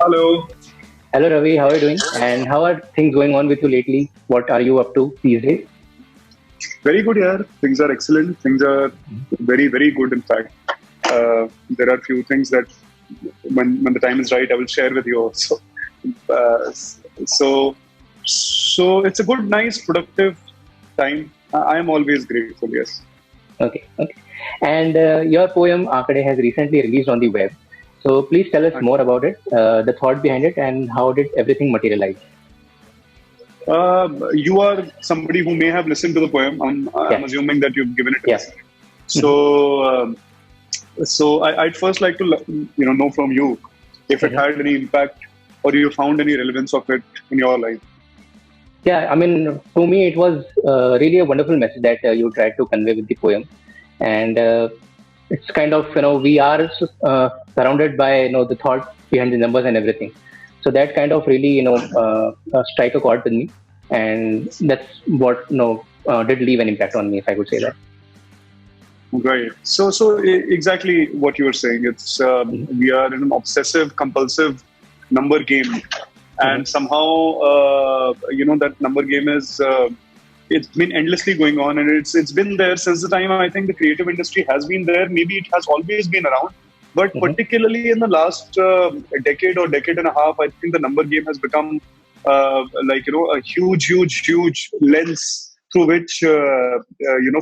Hello. Hello Ravi, how are you doing? And how are things going on with you lately? What are you up to these days? Very good here. Things are excellent. Things are very, very good, in fact. There are few things that when the time is right, I will share with you also. Uh, so, so it's a good, nice, productive time. I am always grateful, yes. Okay, okay. And your poem Aakade has recently released on the web. So please tell us more about it, the thought behind it, and how did everything materialize? You are somebody who may have listened to the poem. I'm Yeah, assuming that you've given it a yeah. listen. Mhm, So, I'd first like to know from you if it mhm. had any impact or you found any relevance of it in your life. Yeah, I mean, to me, it was really a wonderful message that you tried to convey with the poem. And it's kind of, we are surrounded by, the thought behind the numbers and everything. So that kind of really, strike a chord with me. And that's what, did leave an impact on me, if I could say that. Right. Exactly what you were saying. It's Mhm, we are in an obsessive, compulsive number game, mhm, and somehow that number game is it's been endlessly going on, and it's been there since the time I think the creative industry has been there. Maybe it has always been around, but mhm, particularly in the last decade or decade and a half, I think the number game has become a huge lens through which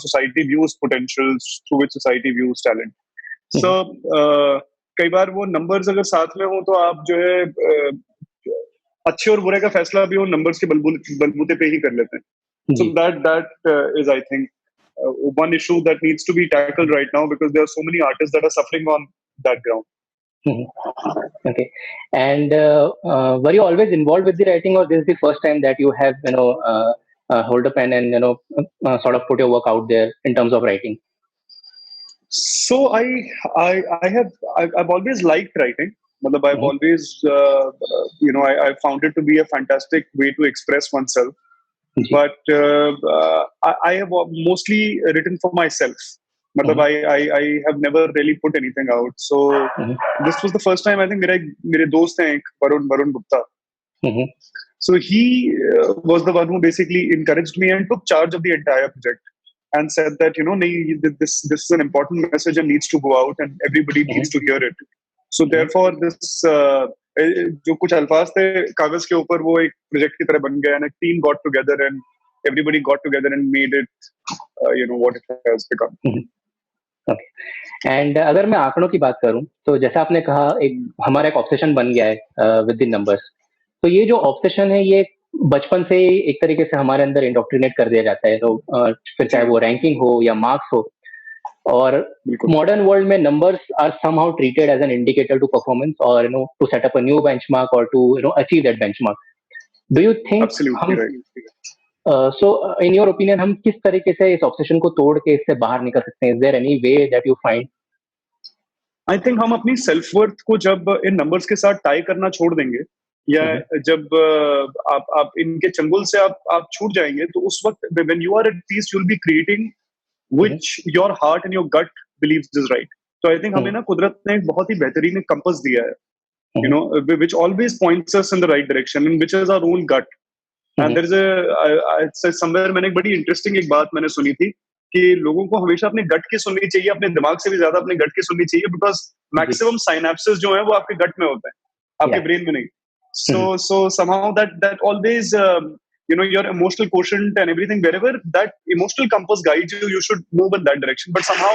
society views potentials, through which society views talent. So mhm. कई बार वो numbers अगर साथ में हो तो आप जो है अच्छे और बुरे का फैसला भी वो नंबर्स के बलबूते पे ही कर लेते हैं. So ji. that is, I think, one issue that needs to be tackled right now because there are so many artists that are suffering on that ground. Mhm. Okay. And were you always involved with the writing, or this is the first time that you have, hold a pen and, sort of put your work out there in terms of writing? So I've always liked writing. Matlab, I've Mhm, always I found it to be a fantastic way to express oneself. Ji. But I have mostly written for myself. Matlab, Mhm, I have never really put anything out. So mhm, this was the first time I think मेरे दोस्त हैं एक Varun Gupta. mhm, So he was the one who basically encouraged me and took charge of the entire project and said that nahi, this is an important message and needs to go out and everybody mhm, needs to hear it. So mhm. therefore this जो कुछ अल्फाज थे कागज के ऊपर वो एक project की तरह बन गया and a team got together and everybody got together and made it what it has become. Okay. And अगर मैं आंकड़ों की बात करूं, तो जैसा आपने कहा, एक हमारा एक ऑब्सेशन बन गया है विद द नंबर्स. तो ये जो ऑब्सेशन है, ये बचपन से ही एक तरीके से हमारे अंदर इंडोक्ट्रिनेट कर दिया जाता है. तो फिर चाहे जी वो रैंकिंग हो या मार्क्स हो, और बिल्कुल. मॉडर्न वर्ल्ड में numbers are somehow treated as an indicator to performance, और to set up a new benchmark, और to achieve that benchmark. Do you think Absolutely hmm, right. So in your opinion, हम किस तरीके से इस obsession को तोड़ के इससे बाहर निकल सकते हैं? Is there any way that you find? I think हम अपनी सेल्फ वर्थ को जब इन नंबर्स के साथ टाई करना छोड़ देंगे या जब आप इनके चंगुल से आप छूट जाएंगे तो उस वक्त when you are at peace you will be creating which your heart and your gut believes is right. So I think हमें ना कुदरत ने एक बहुत ही बेहतरीन कंपास दिया है, which always points us in the right direction and which is our own gut. And there is somewhere मैंने एक बड़ी इंटरेस्टिंग एक बात मैंने सुनी थी कि लोगों को हमेशा अपने गट की सुननी चाहिए, अपने दिमाग से भी ज्यादा अपने गट की सुननी चाहिए बिकॉज जी. मैक्सिमम साइनेप्सेस जो है वो आपके गट में होते हैं, आपके या. ब्रेन में नहीं. So somehow that always your emotional quotient and everything, wherever that emotional compass guides you, you should move in that direction. But somehow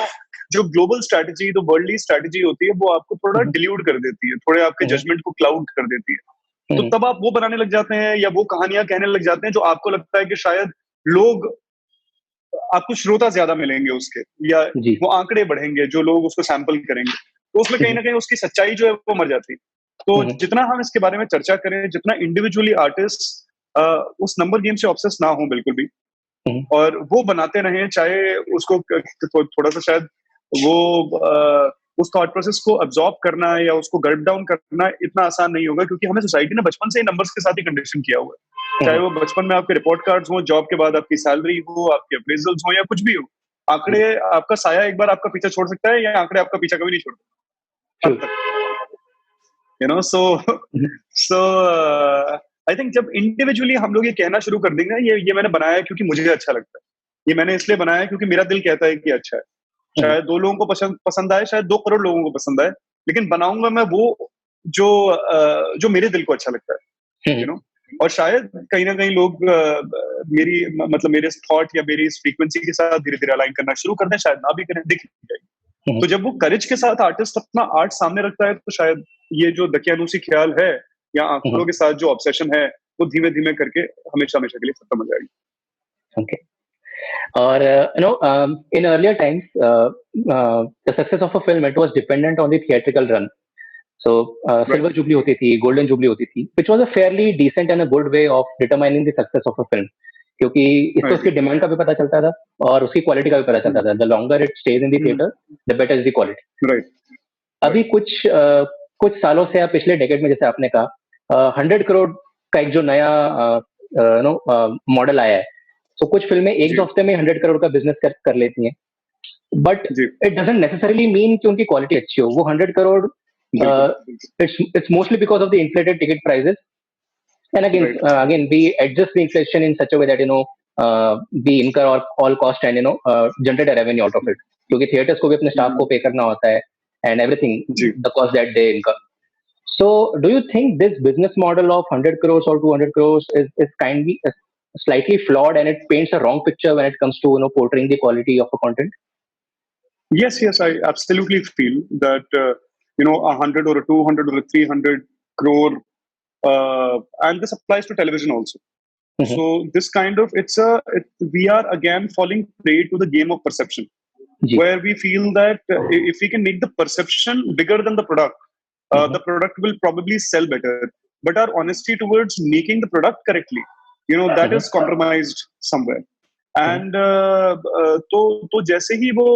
जो ग्लोबल स्ट्रैटेजी, जो वर्ल्डली स्ट्रैटेजी होती है, वो आपको थोड़ा डिल्यूट कर देती है, थोड़े आपके जजमेंट को क्लाउड कर देती है. तो तब आप वो बनाने लग जाते हैं या वो कहानियां कहने लग जाते हैं जो आपको लगता है कि शायद लोग आपको श्रोता ज्यादा मिलेंगे उसके, या जी. वो आंकड़े बढ़ेंगे जो लोग उसको सैंपल करेंगे, तो उसमें कहीं ना कहीं उसकी सच्चाई जो है वो मर जाती है. तो जितना हम इसके बारे में चर्चा करें, जितना इंडिविजुअली आर्टिस्ट उस नंबर गेम से ऑब्सेस ना हो बिल्कुल भी, और वो बनाते रहें, चाहे उसको थोड़ा सा शायद वो उस थॉट प्रोसेस को अब्सॉर्ब करना या उसको गल्प डाउन करना इतना आसान नहीं होगा क्योंकि हमें सोसाइटी ने बचपन से ही नंबर्स के साथ ही कंडीशन किया हुआ है. चाहे वो बचपन में आपके रिपोर्ट कार्ड्स हो, जॉब के बाद आपकी सैलरी हो, आपके अप्रेजल्स हो, या कुछ भी हो, आंकड़े आपका साया एक बार आपका पीछा छोड़ सकता है या आंकड़े आपका पीछा कभी नहीं छोड़ते ट्रू. अंत तक. You know so so I think जब इंडिविजुअली हम लोग ये कहना शुरू कर देंगे, ये मैंने बनाया है क्योंकि मुझे अच्छा लगता है, ये मैंने इसलिए बनाया है क्योंकि मेरा दिल कहता है कि अच्छा है, शायद 2 लोगों को पसंद पसंद आए, शायद 2 करोड़ लोगों को पसंद आए, लेकिन बनाऊंगा मैं वो जो जो मेरे दिल को अच्छा लगता है, यू नो। और शायद कहीं ना कहीं लोग मतलब मेरे थॉट या मेरी इस फ्रीक्वेंसी के साथ धीरे धीरे अलाइन करना शुरू कर दें, शायद ना भी करें, दिख जाएगी। तो जब वो करेज के साथ आर्टिस्ट अपना आर्ट सामने रखता है, तो शायद ये जो दकियानूसी ख्याल है या आंकड़ों के साथ जो ऑब्सेशन है, वो धीमे धीमे करके हमेशा हमेशा के लिए खत्म हो जाएगी। Okay. Or in earlier times, the success of a film, it was dependent on the theatrical run. So Silver Jubilee hoti thi, Golden Jubilee hoti thi, which was a fairly decent and a good way of determining the success of a film. क्योंकि इससे उसकी demand का भी पता चलता था और उसकी क्वालिटी का भी पता चलता था. The longer it stage in the theatre, the better is the quality. Right. अभी कुछ सालों से, या पिछले डेकेड में, जैसे आपने कहा, 100 करोड़ का एक जो नया मॉडल आया है. तो कुछ फिल्में एक दो हफ्ते में 100 करोड़ का बिजनेस कर लेती हैं, but it doesn't necessarily mean कि उनकी क्वालिटी अच्छी हो. वो 100 crore, it's mostly because of the inflated ticket prices, and again we adjust the inflation in such a way that we incur all cost and generate a revenue out of it, क्योंकि theaters को भी अपने staff को pay करना होता है and everything, the cost that they incur. So do you think this business model of 100 crores or 200 crores is kindly slightly flawed, and it paints a wrong picture when it comes to portraying the quality of a content? Yes, I absolutely feel that 100 or a 200 or a 300 crore, and this applies to television also. So this kind of we are again falling prey to the game of perception, where we feel that if we can make the perception bigger than the product, the product will probably sell better. But our honesty towards making the product correctly, that is compromised somewhere. And तो जैसे ही वो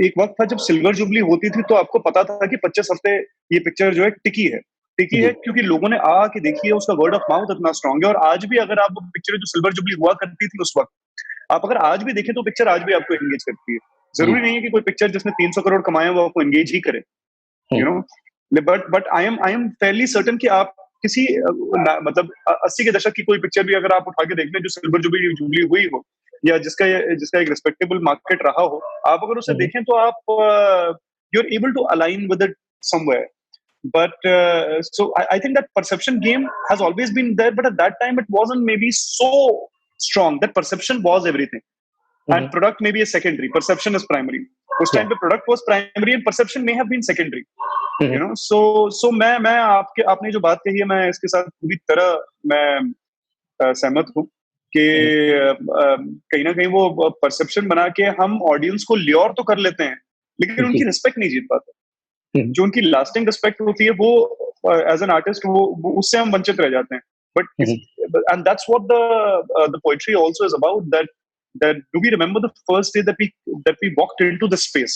एक वक्त था जब silver jubilee होती थी, तो आपको पता था कि 25 हफ्ते ये पिक्चर जो है टिकी है क्योंकि लोगों ने आके देखी है, उसका वर्ड ऑफ माउथ इतना स्ट्रांग है. और आज भी अगर आप पिक्चर जो सिल्वर जुबली हुआ करती थी उस वक्त, आप अगर आज भी देखें तो पिक्चर आज भी आपको एंगेज करती है. जरूरी नहीं है कि कोई पिक्चर जिसने 300 करोड़ कमाए वो आपको एंगेज ही करे, but I am Fairlie certain कि आप किसी मतलब 80 के दशक की कोई पिक्चर भी अगर आप उठा के देख लें जो सिल्वर जुबली हुई हो, या जिसका एक रिस्पेक्टेबल मार्केट रहा हो, आप अगर उसे देखें तो आप you are able to align with it somewhere. But so I think that perception game has always been there, but at that time it wasn't maybe so strong. That perception was everything, and product may be a secondary. Perception is primary. Uस time the product was primary and perception may have been secondary. So मैं आपने जो बात कही है, मैं इसके साथ पूरी तरह मैं सहमत हूँ कि कहीं ना कहीं वो परसेप्शन बना के हम ऑडियंस को ल्योर तो कर लेते हैं, लेकिन उनकी रिस्पेक्ट नहीं जीत पाते. जो उनकी लास्टिंग रिस्पेक्ट होती है वो एज एन आर्टिस्ट वो उससे हम वंचित रह जाते हैं. But and that's what the poetry also is about, that do we remember the first day that we walked into the space,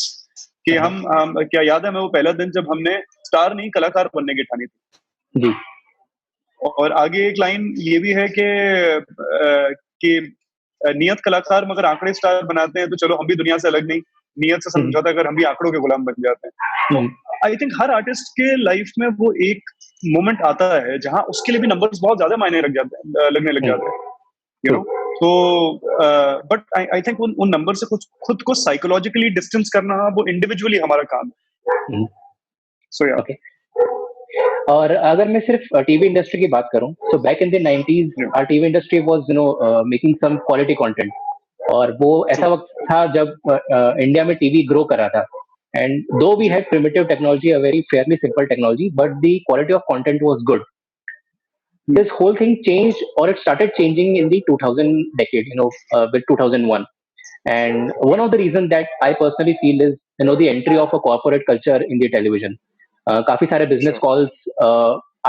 कि हम क्या याद है हमें वो पहला दिन जब हमने स्टार नहीं कलाकार बनने की ठानी थी. और आगे एक लाइन ये भी है कि नियत कलाकार मगर आंकड़े स्टार बनाते हैं, तो चलो हम भी दुनिया से अलग नहीं, नियत से समझौता कर हम भी आंकड़ों के गुलाम बन जाते हैं. आई थिंक हर आर्टिस्ट के लाइफ में वो एक मोमेंट आता है जहां उसके लिए भी नंबर्स बहुत ज्यादा मायने लगने लग जाते हैं, तो बट आई थिंक उन नंबर से खुद को साइकोलॉजिकली डिस्टेंस करना वो इंडिविजुअली हमारा काम है. सो या और अगर मैं सिर्फ टीवी इंडस्ट्री की बात करूं, तो back in the 90s our TV industry was making some quality content, और वो ऐसा वक्त था जब इंडिया में टीवी ग्रो कर रहा था. And though we had primitive technology, a very fairly simple technology, but the quality of content was good. This whole thing changed, or it started changing in the 2000 decade, with 2001. And one of the reasons that I personally feel is, the entry of a corporate culture in the television. काफी सारे business calls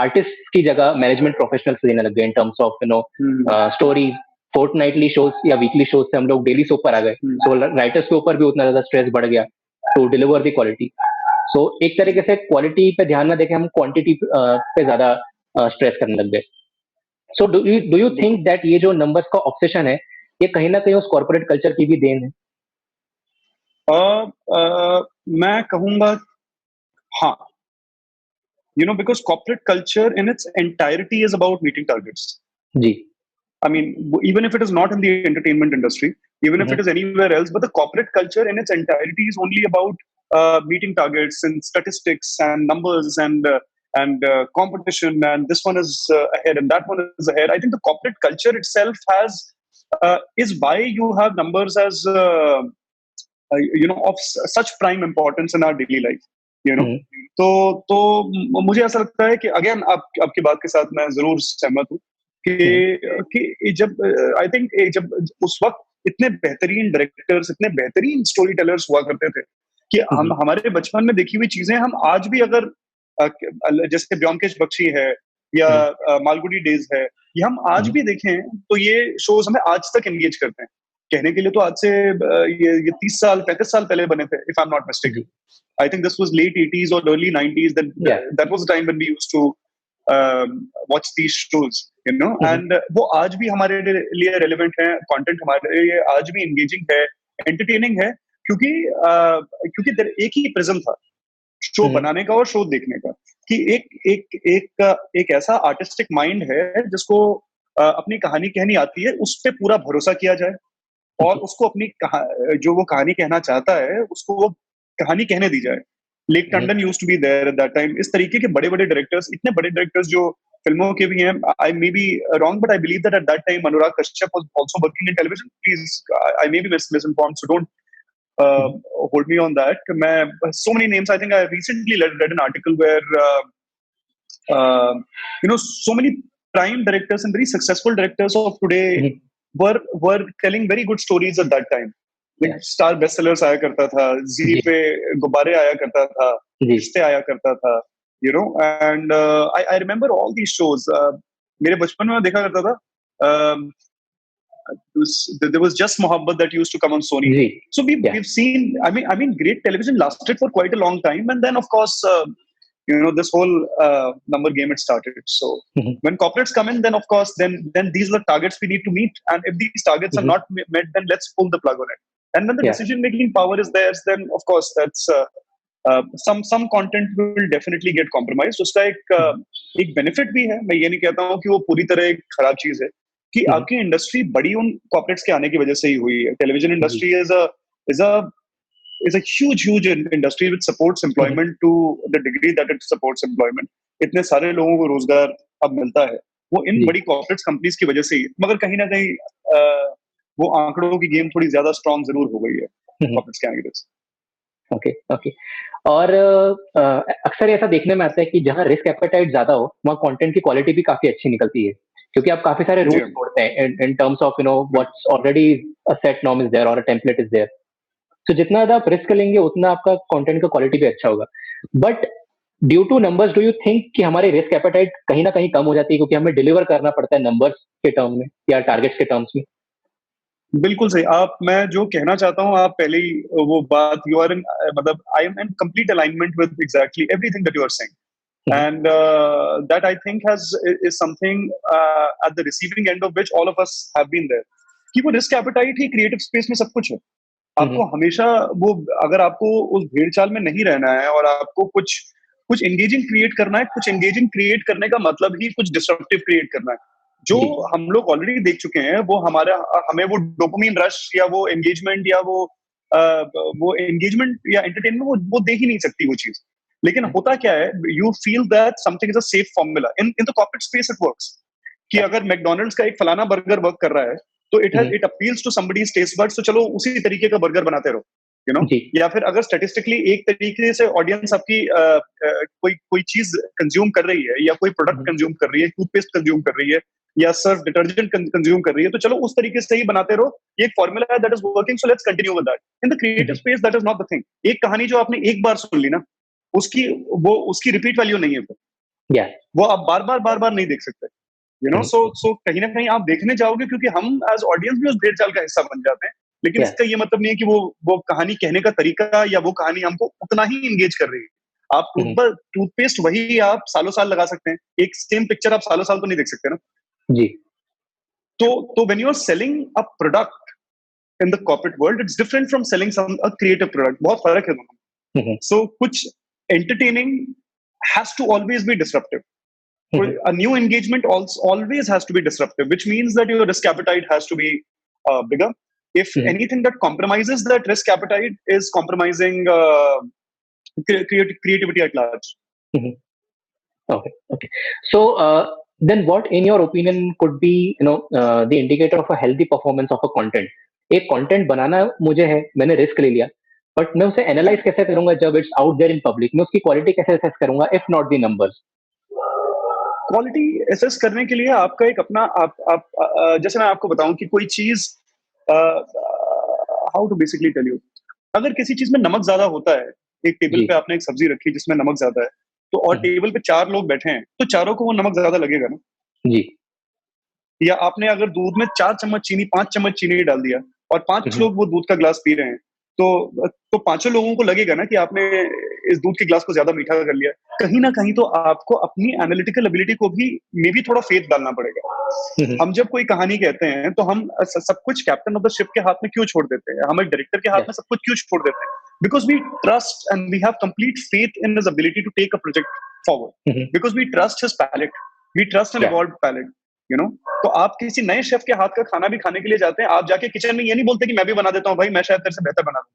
artists की जगह management professionals से देने लग गए in terms of stories, fortnightly shows या weekly shows से हम लोग daily soap पर आ गए. So writers के ऊपर भी उतना ज्यादा stress बढ़ गया to deliver the quality. So एक तरीके से क्वालिटी पे ध्यान ना देके हम क्वांटिटी पे ज्यादा स्ट्रेस करने लग गए. So do you think that ये जो नंबर्स का ऑब्सेशन है, ये कहीं ना कहीं उस कॉर्पोरेट कल्चर की भी देन है? मैं कहूंगा हाँ, because corporate culture in its entirety is about meeting targets. Ji. I mean, even if it is not in the entertainment industry, even if it is anywhere else, but the corporate culture in its entirety is only about meeting targets and statistics and numbers and competition. And this one is ahead, and that one is ahead. I think the corporate culture itself is why you have numbers as of such prime importance in our daily life. तो मुझे ऐसा लगता है कि again आपकी बात के साथ मैं जरूर सहमत हूँ कि जब आई थिंक जब उस वक्त इतने बेहतरीन डायरेक्टर्स, इतने बेहतरीन स्टोरी टेलर्स हुआ करते थे कि हम हमारे बचपन में देखी हुई चीजें हम आज भी अगर जैसे ब्योमकेश बख्शी है या मालगुडी डेज है, ये हम आज भी देखें तो ये शोज हमें आज तक एंगेज करते हैं. कहने के लिए तो आज से ये 30 साल 35 साल पहले बने थे, if I am not mistaken. I think this was late 80s or early 90s. That was the time when we used to watch these shows, and वो आज भी हमारे लिए relevant है, content हमारे लिए आज भी engaging है, entertaining है, क्योंकि एक ही prism था शो बनाने का और शो देखने का, कि एक ऐसा artistic mind है जिसको अपनी कहानी कहनी आती है, उस पे पूरा भरोसा किया जाए और उसको अपनी जो वो कहानी कहना चाहता है उसको वो कहानी कहने दी जाए. Lekh Tandon used to be there at that time. इस तरीके के बड़े बड़े डायरेक्टर्स, इतने बड़े डायरेक्टर्स जो फिल्मों के भी हैं. I may be wrong but I believe that at that time Anurag Kashyap was also working in television. Please I may be misinformed, so don't hold me on that. So many names. I think I recently read an article where so many prime directors and very successful directors of today were telling very good stories at that time. Like star best sellers आया करता था, जी पे गुब्बारे आया करता था, रिश्ते आया करता था, and I remember all these shows. मेरे बचपन में देखा करता था. There was Just Mohabbat that used to come on Sony. So we've seen. I mean, great television lasted for quite a long time, and then of course, this whole number game had started. So when corporates come in, then of course, then these are the targets we need to meet, and if these targets are not met, then let's pull the plug on it. And when the decision-making power is there, then of course that's some content will definitely get compromised. उसका एक benefit भी है. मैं ये नहीं कहता हूँ कि वो पूरी तरह एक खराब चीज है, कि आपकी इंडस्ट्री बड़ी उन कॉर्पोरेट्स के आने की वजह से ही हुई है. Television industry is a huge industry which supports employment to the degree that it supports employment. इतने सारे लोगों को रोजगार अब मिलता है, वो इन बड़ी कॉर्पोरेट कंपनीज की वजह से ही. मगर कहीं ना कहीं वो आंकड़ों की गेम थोड़ी ज्यादा स्ट्रांग जरूर हो गई है कॉर्पोरेट्स के आगे से. ओके. और अक्सर ऐसा देखने में आता है कि जहाँ रिस्क एपेटाइट ज्यादा हो वहाँ कंटेंट की क्वालिटी भी काफी अच्छी निकलती है, क्योंकि आप काफी सारे रूल्स तोड़ते हैं in terms of what's already a set norm is there और अ टेम्पलेट इज देयर. तो जितना ज्यादा आप रिस्क लेंगे उतना आपका कंटेंट का क्वालिटी भी अच्छा होगा. But due two numbers, do you think कि हमारे रिस्क एपेटाइट कहीं ना कहीं कम हो जाती है क्योंकि हमें डिलीवर करना पड़ता है नंबर्स के टर्म में या टारगेट्स के टर्म्स में? बिल्कुल सही. मैं जो कहना चाहता हूँ, आप पहले ही वो बात, यू आर इन, मतलब I am in complete alignment with exactly everything that you are saying, and that I think is something at the receiving end of which all of us have been there, कि वो risk appetite ही creative space में सब कुछ है. आपको हमेशा वो, अगर आपको उस भेड़ चाल में नहीं रहना है और आपको कुछ एंगेजिंग क्रिएट करना है, कुछ एंगेजिंग क्रिएट करने का मतलब ही कुछ डिस्ट्रप्टिव क्रिएट करना है. जो हम लोग ऑलरेडी देख चुके हैं, वो हमें वो डोपामिन रश या वो एंगेजमेंट या वो एंगेजमेंट या एंटरटेनमेंट वो दे ही नहीं सकती वो चीज. लेकिन होता क्या है, you feel that something is a safe formula in the corporate space. It works कि अगर मैकडॉनल्ड्स का एक फलाना बर्गर वर्क कर रहा है तो it appeals to somebody's taste buds, तो चलो उसी तरीके का बर्गर बनाते रहो, या फिर अगर स्टैटिस्टिकली एक तरीके से ऑडियंस आपकी कोई चीज कंज्यूम कर रही है या कोई प्रोडक्ट कंज्यूम कर रही है, टूथपेस्ट कंज्यूम कर रही है या सर्फ डिटर्जेंट कंज्यूम कर रही है, तो चलो उस तरीके से ही बनाते रहो. ये एक फॉर्मूला है that is working, so let's continue with that. In the creative space that is not the thing. एक कहानी जो आपने एक बार सुन ली ना, उसकी रिपीट वैल्यू नहीं है फिर. वो आप बार बार नहीं देख सकते. सो कहीं ना कहीं आप देखने जाओगे क्योंकि हम एज ऑडियंस भी उस भेड़ चाल का हिस्सा बन जाते हैं. लेकिन इसका ये मतलब नहीं है कि वो कहानी कहने का तरीका या वो कहानी हमको उतना ही एंगेज कर रही है. आप टूथपेस्ट वही आप सालों साल लगा सकते हैं, एक सेम पिक्चर आप सालों साल तो नहीं देख सकते ना जी. तो when you are selling a product in the corporate world, it's different from selling a creative product. बहुत फर्क है दोनों. सो कुछ entertaining has to always be disruptive. A new engagement also always has to be disruptive, which means that your risk appetite has to be bigger. If anything that compromises that risk appetite is compromising creativity at large. Okay. So then, what, in your opinion, could be the indicator of a healthy performance of a content? एक content बनाना मुझे है, मैंने risk ले लिया, but मैं उसे analyse कैसे करूंगा जब it's out there in public? मैं उसकी क्वालिटी कैसे असेस करूंगा if not the numbers? Quality assess करने के लिए आपका एक अपना जैसे मैं आपको बताऊं कि कोई चीज how to basically tell you, अगर किसी चीज में नमक ज्यादा होता है, एक टेबल पे आपने एक सब्जी रखी जिसमें नमक ज्यादा है, तो और टेबल पे 4 लोग बैठे हैं, तो चारों को वो नमक ज्यादा लगेगा ना जी। या आपने अगर दूध में 4 चम्मच चीनी 5 चम्मच चीनी डाल दिया और 5 लोग वो दूध का ग्लास पी रहे हैं, तो पांचों लोगों को लगेगा ना कि आपने इस दूध के ग्लास को ज्यादा मीठा कर लिया। कहीं ना कहीं तो आपको अपनी एनालिटिकल एबिलिटी को भी में भी थोड़ा फेथ डालना पड़ेगा। हम जब कोई कहानी कहते हैं तो हम सब कुछ कैप्टन ऑफ द शिप के हाथ में क्यों छोड़ देते हैं, हम एक डायरेक्टर के हाथ में सब कुछ क्यों छोड़ देते हैं? Because we trust and we have complete faith in his ability to take a project forward, because we trust his palette, we trust an evolved palette, you know. तो आप किसी नए शेफ के हाथ का खाना भी खाने के लिए जाते हैं, आप जाके किचन में ये नहीं बोलते कि मैं भी बना देता हूँ भाई, मैं शायद तेरे से बेहतर बना दूं।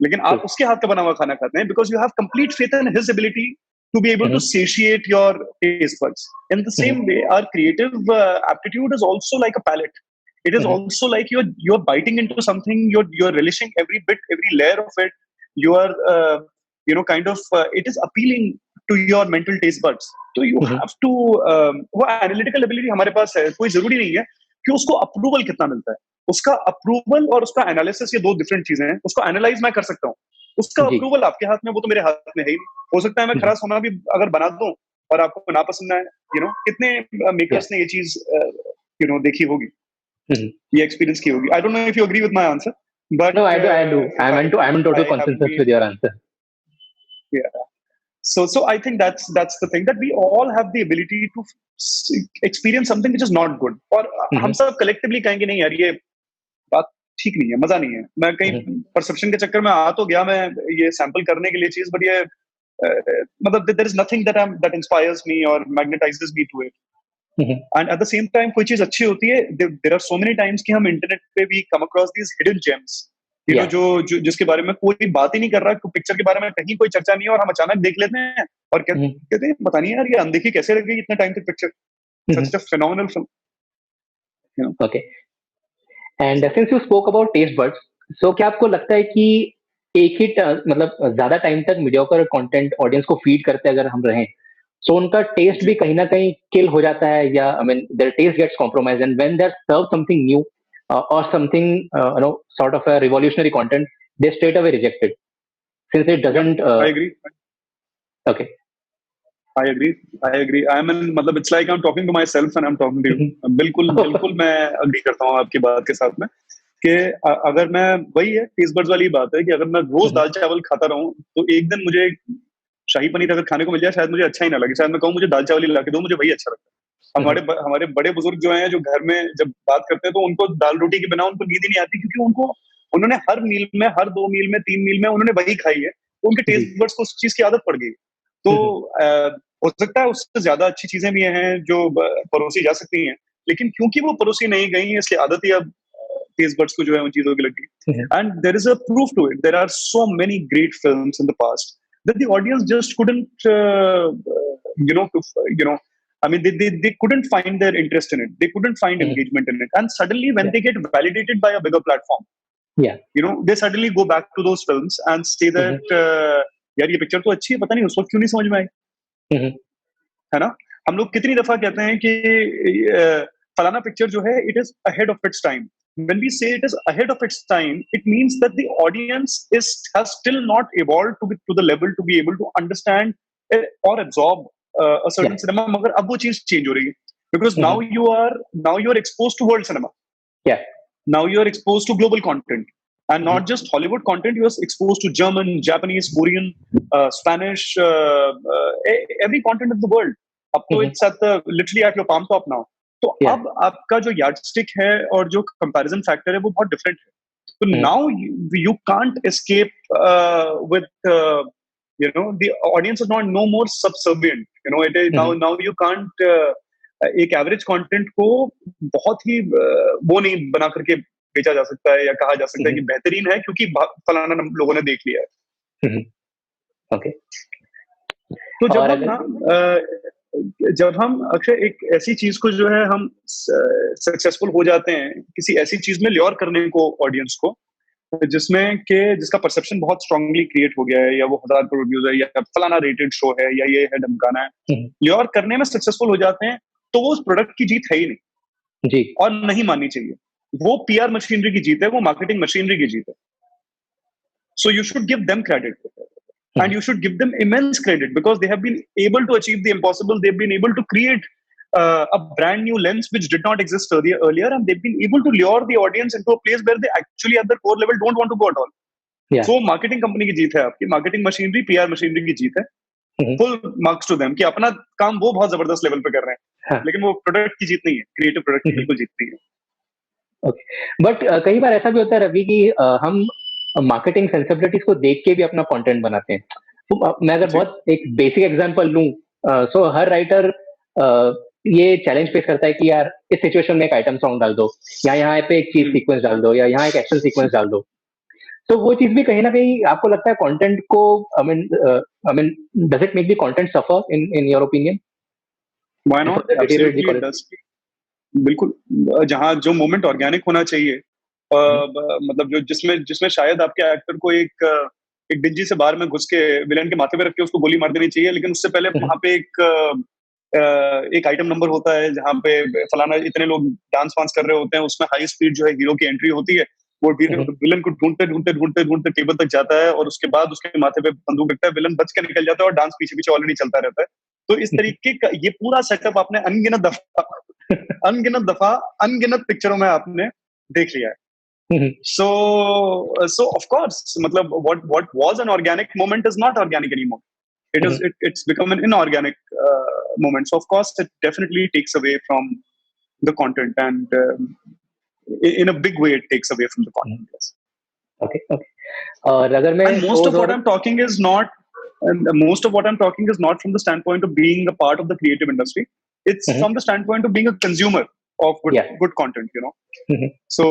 लेकिन आप उसके हाथ का बना हुआ खाना खाते हैं because you have complete faith in his ability to be able to satiate your taste buds. In the same way, our creative aptitude is also like a palate. It is also like you're biting into something, you're relishing every bit, every layer of it. You are kind of it is appealing to your mental taste buds. So you have to वो analytical ability हमारे पास है, कोई जरूरी नहीं है कि उसको approval कितना मिलता है। उसका अप्रूवल और उसका एनालिसिस ये दो डिफरेंट चीजें हैं। उसको एनालाइज मैं कर सकता हूँ, उसका अप्रूवल आपके हाथ में, वो तो मेरे हाथ में है ही। हो सकता है मैं खरा सोना भी अगर बना दूं और आपको ना पसंद आए, कितने मेकर्स ने ये चीज देखी होगी, ये एक्सपीरियंस की होगी। I don't know if you agree with my answer, but no, I do I'm in total consensus with your answer. Yeah. So I think that's the thing, that we all have the ability to experience something which is not good, और हम सब collectively कहेंगे नहीं यार ये बात ठीक नहीं है, मजा नहीं है। मैं कहीं परसेप्शन के चक्कर में आ तो गया मैं ये सैंपल करने के लिए चीज, बट ये मतलब there is nothing that inspires me or magnetizes me to it. And at the same time कोई चीज अच्छी होती है, there are so many times कि हम इंटरनेट पे भी come across these hidden gems, जो जिसके बारे में कोई बात ही नहीं कर रहा, पिक्चर के बारे में कहीं कोई चर्चा नहीं है, और हम अचानक देख लेते हैं और कहते हैं पता नहीं यार ये अनदेखी कैसे लग गई इतने टाइम तक picture. Such a phenomenal film. Okay. And since you spoke about taste buds, so क्या आपको लगता है कि एक ही मतलब ज्यादा टाइम तक मीडियोकर कंटेंट ऑडियंस को फीड करते अगर हम रहें, तो उनका टेस्ट भी कहीं ना कहीं किल हो जाता है, या I mean their taste gets compromise, and when they are serve something new or something sort of a revolutionary content, they straight away reject it since it doesn't I agree. Okay. I agree. I mean, मतलब it's like I'm talking to myself and I'm talking to you. बिल्कुल मैं agree करता हूँ आपकी बात के साथ में कि अगर मैं, वही है टेस्ट बड्स वाली बात है कि अगर मैं रोज दाल चावल खाता रहूं तो एक दिन मुझे शाही पनीर अगर खाने को मिल जाए शायद मुझे अच्छा ही ना लगे, शायद मैं कहूँ मुझे दाल चावल ही ला के दो, मुझे वही अच्छा लगता है। हमारे बड़े बुजुर्ग जो हैं, जो घर में जब बात करते हैं तो उनको दाल रोटी के बिना उनको नींद ही नहीं आती, क्योंकि उन्होंने हर मील में, हर 2 मील में, 3 मील में उन्होंने वही खाई है, तो उनके टेस्ट बड्स को उस चीज की आदत पड़ गई। तो हो सकता है उससे ज्यादा अच्छी चीजें भी हैं जो परोसी जा सकती हैं, लेकिन क्योंकि वो परोसी नहीं गई है इसलिए आदत ही अब टेस्ट बड्स को जो है उन चीजों की लग गई। And there is a proof to it, there are so many great films in the past that the audience just couldn't I mean they couldn't find their interest in it, they couldn't find engagement in it, and suddenly when they get validated by a bigger platform, they suddenly go back to those films and say that यार ये picture तो अच्छी है, पता नहीं उस वक्त क्यों नहीं समझ में आई, है ना। हम लोग कितनी दफा कहते हैं कि फलाना पिक्चर जो है it is ahead of its time. When we say it is ahead of its time, it means that the audience has still not evolved to the level to be able to understand or absorb a certain cinema. मगर अब वो चीज change हो रही है, because now you are exposed to world cinema. Now you are exposed to global content, and not just Hollywood content. You are exposed to German, Japanese, Korean, Spanish, every content of the world. Up to it's literally at your palm top now. तो अब आपका जो yardstick है और जो comparison factor है वो बहुत डिफरेंट है। तो now you can't escape with the audience is not no more subservient. It is now you can't एक एवरेज कंटेंट को बहुत ही वो नहीं बना करके बेचा जा सकता है या कहा जा सकता है कि बेहतरीन है क्योंकि फलाना लोगों ने देख लिया है. ओके. तो जब हम अक्षय एक ऐसी चीज को जो है हम सक्सेसफुल हो जाते हैं किसी ऐसी चीज में ल्योर करने को ऑडियंस को जिसका परसेप्शन बहुत स्ट्रांगली क्रिएट हो गया है या वो 1000 करोड़ व्यूज है या फलाना रेटेड शो है या ये है ढमकाना है, ल्योर करने में सक्सेसफुल हो जाते हैं तो वो उस प्रोडक्ट की जीत है ही नहीं जी. और नहीं माननी चाहिए. वो पीआर मशीनरी की जीत है, वो मार्केटिंग मशीनरी की जीत है. So you should give them credit and you should give them immense credit because they have been able to achieve the impossible. They've been able to create a brand new lens which did not exist earlier, and they've been able to lure the audience into a place where they actually at their core level don't want to go at all. Yeah. So marketing company की जीत है, आपकी marketing machinery, PR machinery की जीत है. Full marks to them कि अपना काम वो बहुत जबरदस्त लेवल पे कर रहे हैं, लेकिन वो प्रोडक्ट की जीत नहीं है, क्रिएटिव प्रोडक्ट की बिल्कुल जीत नहीं है. Okay. बट कई बार ऐसा भी होता है रवि कि हम मार्केटिंग सेंसिबिलिटीज को देख के भी अपना कंटेंट बनाते हैं. तो मैं अगर बहुत एक बेसिक एग्जांपल लूं, सो हर राइटर ये चैलेंज फेस करता है कि यार इस सिचुएशन में एक आइटम सॉन्ग डाल दो या यहाँ पे एक चीज सीक्वेंस डाल दो या यहाँ एक एक्शन सीक्वेंस डाल दो. तो वो चीज भी कहीं ना कहीं आपको लगता है कंटेंट को I mean does it make the content suffer in your opinion? Why not? बिल्कुल. जहां जो मोमेंट ऑर्गेनिक होना चाहिए, मतलब जो जिसमें शायद आपके एक्टर को एक डिंजी से बाहर में घुस के विलेन के माथे पे रख के उसको गोली मार देनी चाहिए, लेकिन उससे पहले वहां पे एक आइटम नंबर होता है जहां पे फलाना इतने लोग डांस वांस कर रहे होते हैं, उसमें हाई स्पीड जो है हीरो की एंट्री होती है, वो विलन को ढूंढते टेबल तक जाता है और उसके बाद उसके माथे पे बंदूक रखता है, विलन बच के निकल जाता है और डांस पीछे पीछे ऑलरेडी चलता रहता है. तो इस तरीके का ये पूरा सेटअप आपने अनगिनत दफा अनगिनत पिक्चरों में आपने देख लिया है. So of course, मतलब what was an organic moment is not organic anymore. It's become an inorganic moment. So of course, it definitely takes away from the content, and in a big way, it takes away from the content. Yes. Okay. और अगर मैं most of what I'm talking is not from the standpoint of being a part of the creative industry. It's from the standpoint of being a consumer of good content, So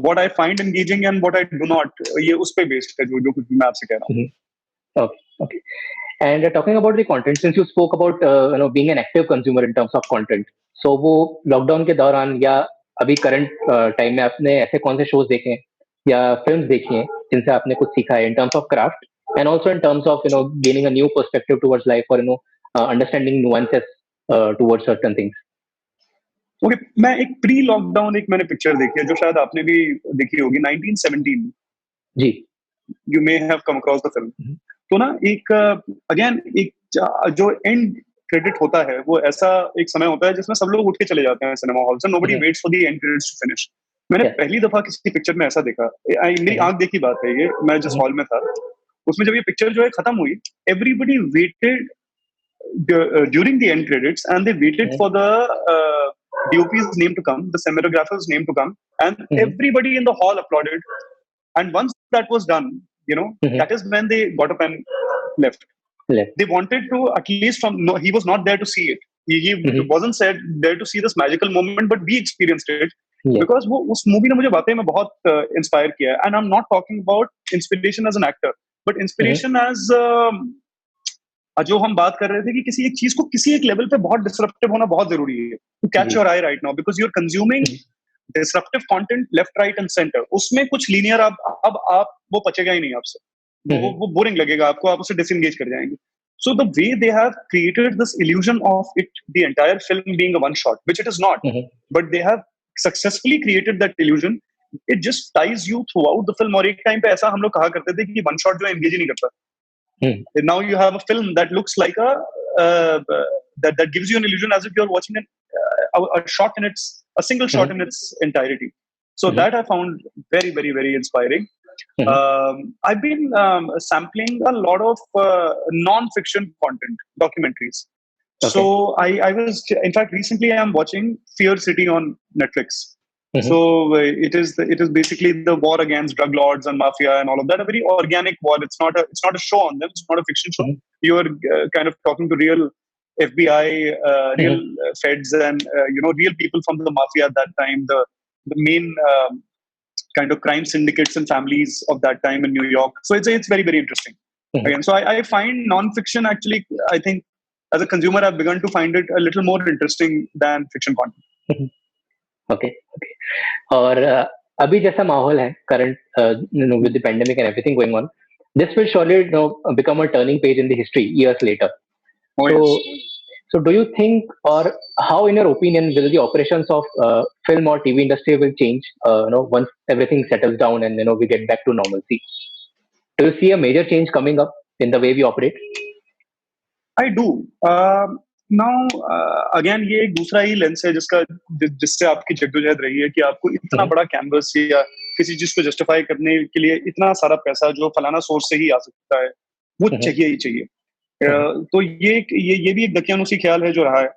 what I find engaging and what I do not, ये उस पे based है जो कुछ मैं आपसे कह रहा हूँ. Okay. And talking about the content, since you spoke about being an active consumer in terms of content, so वो लॉकडाउन के दौरान या अभी करंट टाइम में आपने ऐसे कौन से शोज देखे हैं या फिल्म्स देखी हैं जिनसे आपने कुछ सीखा है in terms of craft and also in terms of gaining a new perspective towards life or understanding nuances towards certain things? Okay, मैं एक प्री लॉकडाउन मैंने पिक्चर देखी है जो शायद आपने भी देखी होगी, 1917. जी. You may have come across the film. तो ना एक जो एंड क्रेडिट होता है वो ऐसा एक समय होता है जिसमें सब लोग उठ के चले जाते हैं सिनेमा हॉल से. Nobody waits for the end credits to finish. मैंने पहली दफा किसी पिक्चर में ऐसा देखा, मेरी आंख देखी बात है ये, मैं जिस हॉल में था उसमें जब ये पिक्चर जो है खत्म हुई, everybody waited during the end credits and they waited for the DOP's name to come, the cinematographer's name to come, and everybody in the hall applauded. And once that was done, that is when they got up and left. They wanted to at least he was not there to see it. He wasn't there to see this magical moment, but we experienced it. Because वो उस movie ने मुझे वाकई में बहुत inspire किया है. And I'm not talking about inspiration as an actor, but inspiration as जो हम बात कर रहे थे कि किसी एक चीज को किसी एक लेवल पे बहुत डिसरप्टिव होना बहुत जरूरी है. To catch your eye right now because you're consuming disruptive content left, right and center. उसमें कुछ linear अब आप वो पचेगा ही नहीं आपसे. वो बोरिंग लगेगा आपको, आप उससे डिसएंगेज कर जाएंगे. So the way they have created this illusion of it, the entire film being a one shot, which it is not, but they have successfully created that illusion. It just ties you throughout the film. और एक time पे ऐसा हम लोग कहा करते थे कि one shot जो है engage ही नहीं करता. Now you have a film that looks like that gives you an illusion as if you're watching a single shot in its entirety. So that I found very, very, very inspiring. I've been sampling a lot of non-fiction content, documentaries. Okay. So I was, in fact, recently I'm watching Fear City on Netflix. Mhm. So it is basically the war against drug lords and mafia and all of that. A very organic war. It's not a show on them. It's not a fiction show. Mhm. You are kind of talking to real FBI, real Mhm. feds, and real people from the mafia at that time. The main kind of crime syndicates and families of that time in New York. So it's very very interesting. Mhm. Again, so I find non-fiction actually. I think as a consumer, I've begun to find it a little more interesting than fiction content. Mhm. Okay, okay. और अभी जैसा माहौल है current with the pandemic and everything going on, this will surely become a turning page in the history years later. Oh So, yes. so do you think, or how, in your opinion, will the operations of film or TV industry will change? Once everything settles down and we get back to normalcy. Do you see a major change coming up in the way we operate? I do. Now again ये एक दूसरा ही lens है जिससे आपकी जद्दोजहद रही है कि आपको इतना Mhm. बड़ा कैनवस या किसी चीज को जस्टिफाई करने के लिए इतना सारा पैसा जो फलाना सोर्स से ही आ सकता है वो Mhm. चाहिए ही चाहिए। Mhm. तो ये भी एक दकियानूसी ख्याल है जो रहा है।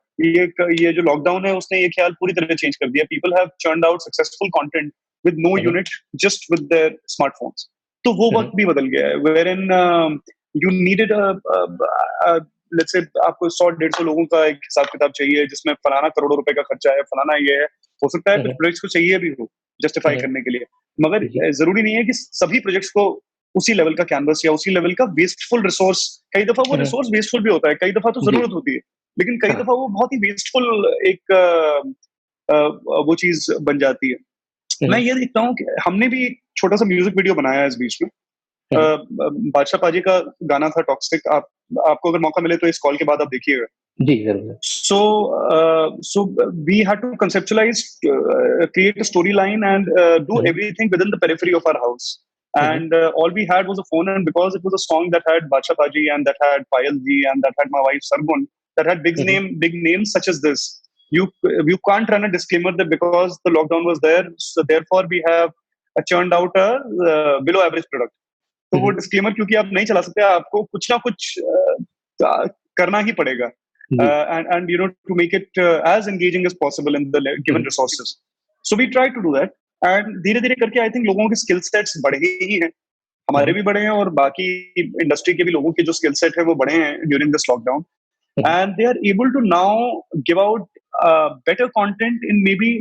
ये जो लॉकडाउन है उसने ये ख्याल पूरी तरह चेंज कर दिया। People have churned out successful content with no Mhm. Unit just with their smartphones. तो वो Mhm. वक्त भी बदल गया है wherein you needed let's say आपको 100-150 लोगों का एक हिसाब किताब चाहिए जिसमें फलाना करोड़ों रुपए का खर्चा है, फलाना ये है। हो सकता है कुछ Mhm. प्रोजेक्ट्स को चाहिए भी हो जस्टिफाई Mhm. करने के लिए, मगर जी. जरूरी नहीं है कि सभी प्रोजेक्ट्स को उसी लेवल का कैनवस या उसी लेवल का वेस्टफुल रिसोर्स। कई दफा वो Mhm. रिसोर्स वेस्टफुल भी होता है, कई दफा तो जी. जरूरत होती है, लेकिन कई हाँ. दफा वो बहुत ही वेस्टफुल एक वो चीज बन जाती है। मैं Mhm. ये देखता हूँ कि हमने भी एक छोटा सा म्यूजिक वीडियो बनाया है इस बीच में। Mhm. बादशाह पाजी का गाना था टॉक्सिक। आपको अगर मौका मिले तो इस कॉल के बाद आप देखिएगा। जी, जरूर. So we had to conceptualize, create a storyline, and do Mhm. everything within the periphery of our house. Mhm. And all we had was a phone, and because it was a song that had Bacha Paji and that had Payal Ji and that had my wife Sargun, that had Mhm. big names such as this, you can't run a disclaimer that because the lockdown was there, so therefore we have churned out a below average product. तो वो Mhm. Disclaimer क्योंकि आप नहीं चला सकते, आपको कुछ ना कुछ करना ही पड़ेगा। जी. And to make it as engaging as possible in the given Mhm. resources. So we try to do that, and धीरे धीरे करके आई थिंक लोगों के स्किल सेट्स बढ़े ही हैं, हमारे Mhm. भी बढ़े हैं और बाकी इंडस्ट्री के भी लोगों के जो स्किल सेट है वो बढ़े हैं during this lockdown, Mhm. and they are able to now give out better content in maybe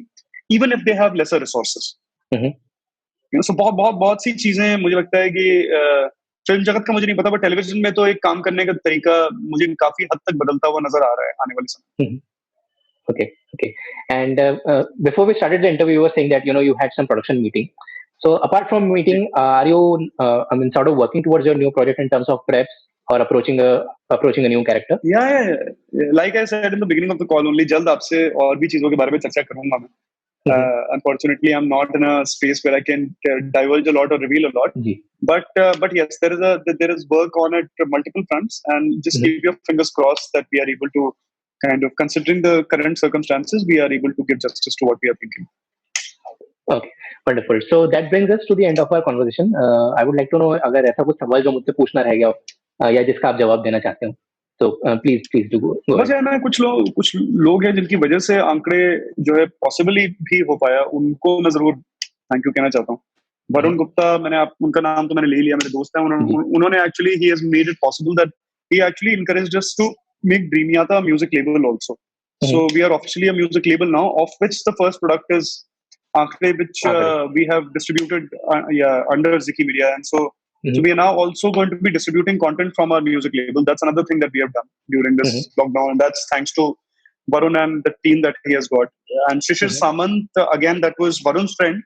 even if they have lesser resources. Mhm. सो बहुत सी चीजें मुझे लगता है कि फिल्म जगत का मुझे नहीं पता, बट टेलीविजन में तो एक काम करने का तरीका मुझे काफी हद तक बदलता हुआ नजर आ रहा है आने वाले समय। Mhm. Okay, okay. And before we started the interview, you were saying that you had some production meeting. So apart from जी। meeting, are you sort of working towards your new project in terms of preps or approaching a new character? या like I said in the beginning of the call only, जल्द आपसे और भी चीजों के बारे में चर्चा करूंगा मैं। Mhm. Unfortunately, I'm not in a space where I can divulge a lot or reveal a lot. Ji. But yes, there is work on it multiple fronts, and just Mhm. keep your fingers crossed that we are able to kind of, considering the current circumstances, we are able to give justice to what we are thinking. Okay, wonderful. So that brings us to the end of our conversation. I would like to know अगर ऐसा कुछ सवाल जो मुझसे पूछना रह गया हो या जिसका आप जवाब देना चाहते हो, तो please do go बस ahead. यार, मैं कुछ लोग हैं जिनकी वजह से आंकड़े जो है पॉसिबली भी हो पाया, उनको मैं जरूर थैंक यू कहना चाहता हूँ। वरुण गुप्ता, उनका नाम तो मैंने ले लिया, मेरे दोस्त हैं। जी. उन्होंने actually he has made it possible that he actually encouraged us to make Dreamyata a music label also. So Mhm. we are officially a music label now, of which the first product is Ankre, which आंकड़े. we have distributed under Ziki Media. And so Mhm. we are now also going to be distributing content from our music label. That's another thing that we have done during this Mhm. lockdown, and that's thanks to Varun and the team that he has got. And Shishir Mhm. Samant, again, that was Varun's friend,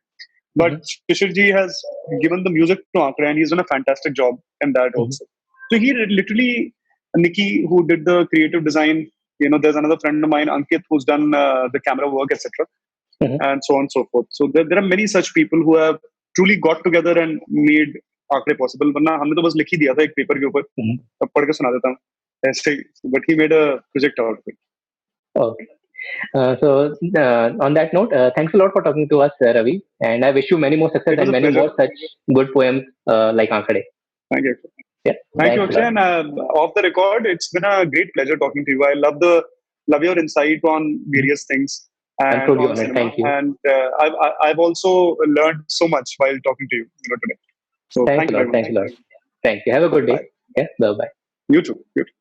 but Mhm. Shishir ji has given the music to Ankre, and he's done a fantastic job in that Mhm. also. So he literally, Nikki, who did the creative design, there's another friend of mine, Ankit, who's done the camera work, etc., Mhm. and so on and so forth. So there are many such people who have truly got together and made आंकड़े possible. वरना हमने तो बस लिख ही दिया था एक paper के ऊपर, Mhm. अब पढ़ के सुना देता हूँ ऐसे, but he made a project out of it. Okay. So on that note, thanks a lot for talking to us, Ravi, and I wish you many more success it was and a many pleasure. more such good poems like Ankade. Thank you. Yeah, Thank you, thanks a Akshay. lot. And off the record, it's been a great pleasure talking to you. I love your insight on Mhm. various things. and I'm truly on honored. cinema. Thank you. And I've also learned so much while talking to you, today. So Thanks thank a you lot. very much. Thanks a lot. Thank you. Have a good day. Bye. Yeah. Bye bye. You too. You too.